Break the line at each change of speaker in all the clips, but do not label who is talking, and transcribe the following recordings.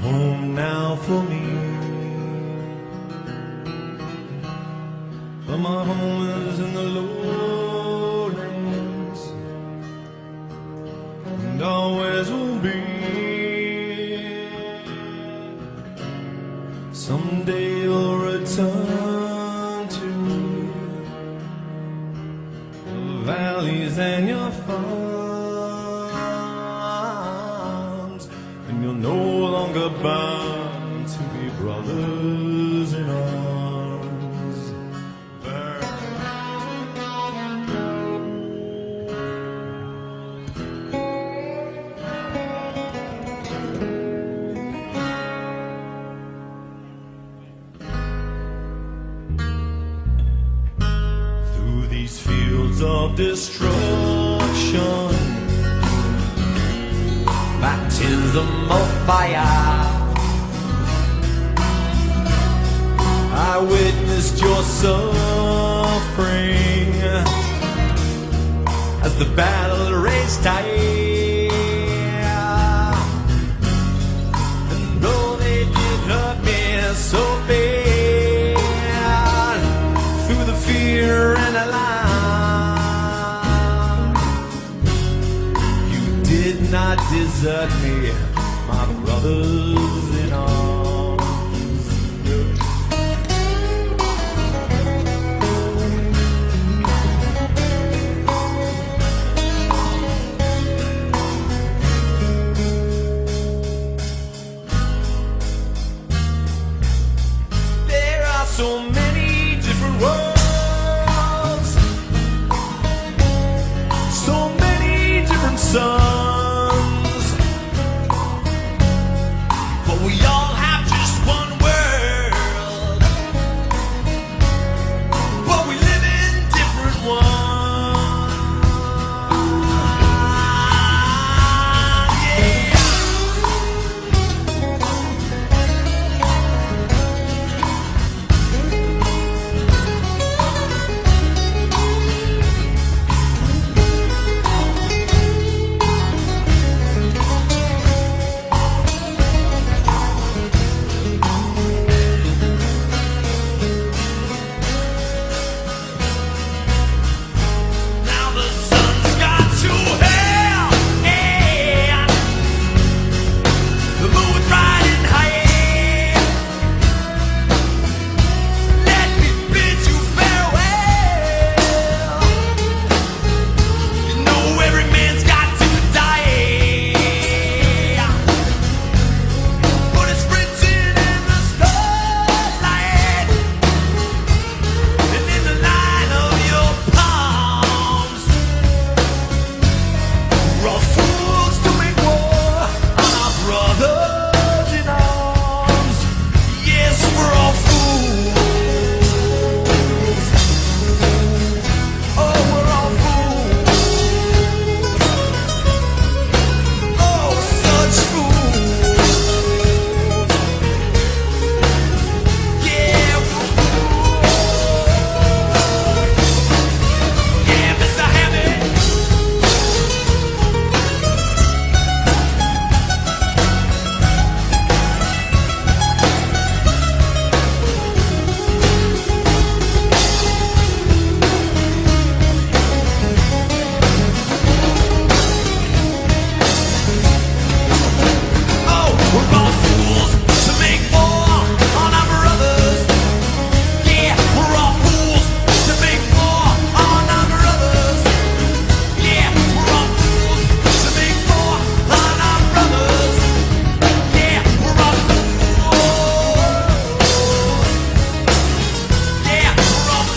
home now for me. But my home is in the lowlands, and always will be. Someday you'll return to the valleys and your farms, and you'll no longer bound to be brothers in arms. Through these fields of destruction, baptism of fire, I witnessed your suffering as the battle raged high. And though they did hurt me so bad, through the fear and alarm, you did not desert me, my brothers in arms. There are so many different worlds, so many different suns, but we all have just one world, but we live in different ones. Yeah. Now the sun's got to hell, yeah. The moon's riding high. Let me bid you farewell. You know every man's got to die, but it's written in the starlight and in the line of your palms. We're all fools to make war on our brothers in arms. Yes, we're all fools. Oh, we're all fools. Oh, such fools. Yeah, we're fools. Yeah, Mr. Hammond. Oh, we're all fools to make war on our brothers. Yeah, we're all fools to make war on our brothers. Yeah, we're all fools to make war on our brothers. Yeah, we're all fools. Yeah, we're all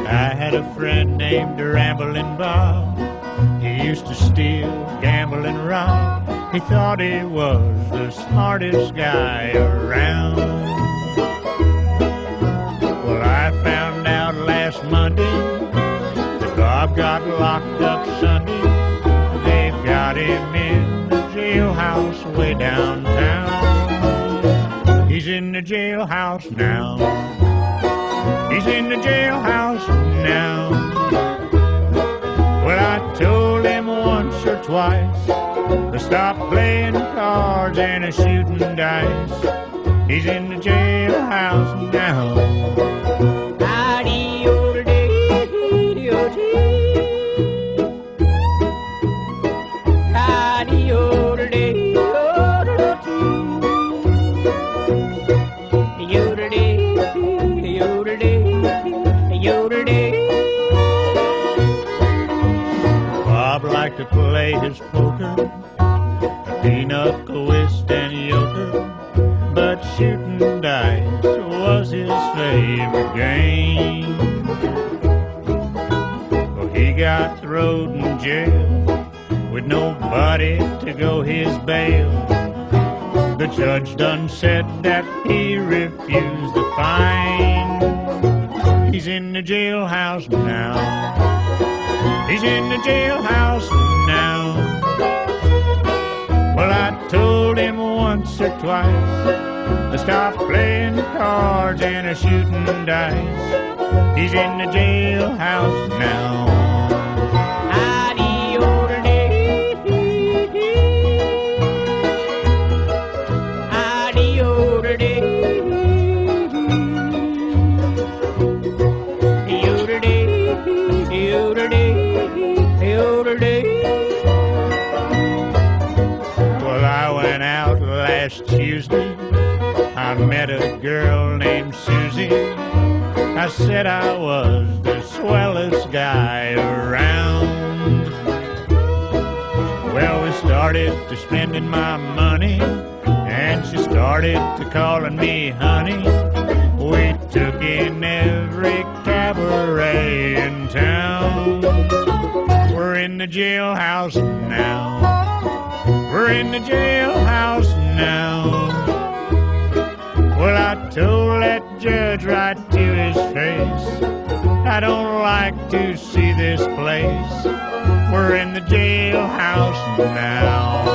I had a friend named Ramblin' Bob. He used to steal, gamble, and rob. He thought he was the smartest guy around. got locked up Sunday. They've got him in the jailhouse way downtown. He's in the jailhouse now. He's in the jailhouse now. Well, I told him once or twice to stop playing cards and shooting dice. He's in the jailhouse now. Bob liked to play his poker, pinochle, whist, and euchre, but shooting dice was his favorite game. Well, he got thrown in jail with nobody to go his bail. The judge done said that he refused the fine. He's in the jailhouse now. He's in the jailhouse now. Well, I told him once or twice to stop playing cards and shooting dice. He's in the jailhouse now. Well, I went out last Tuesday. I met a girl named Susie. I said I was the swellest guy around. Well, we started to spending my money, and she started to calling me honey. We took in every cabaret in town. We're in the jailhouse now. We're in the jailhouse now. Well, I told that judge right to his face, I don't like to see this place. We're in the jailhouse now.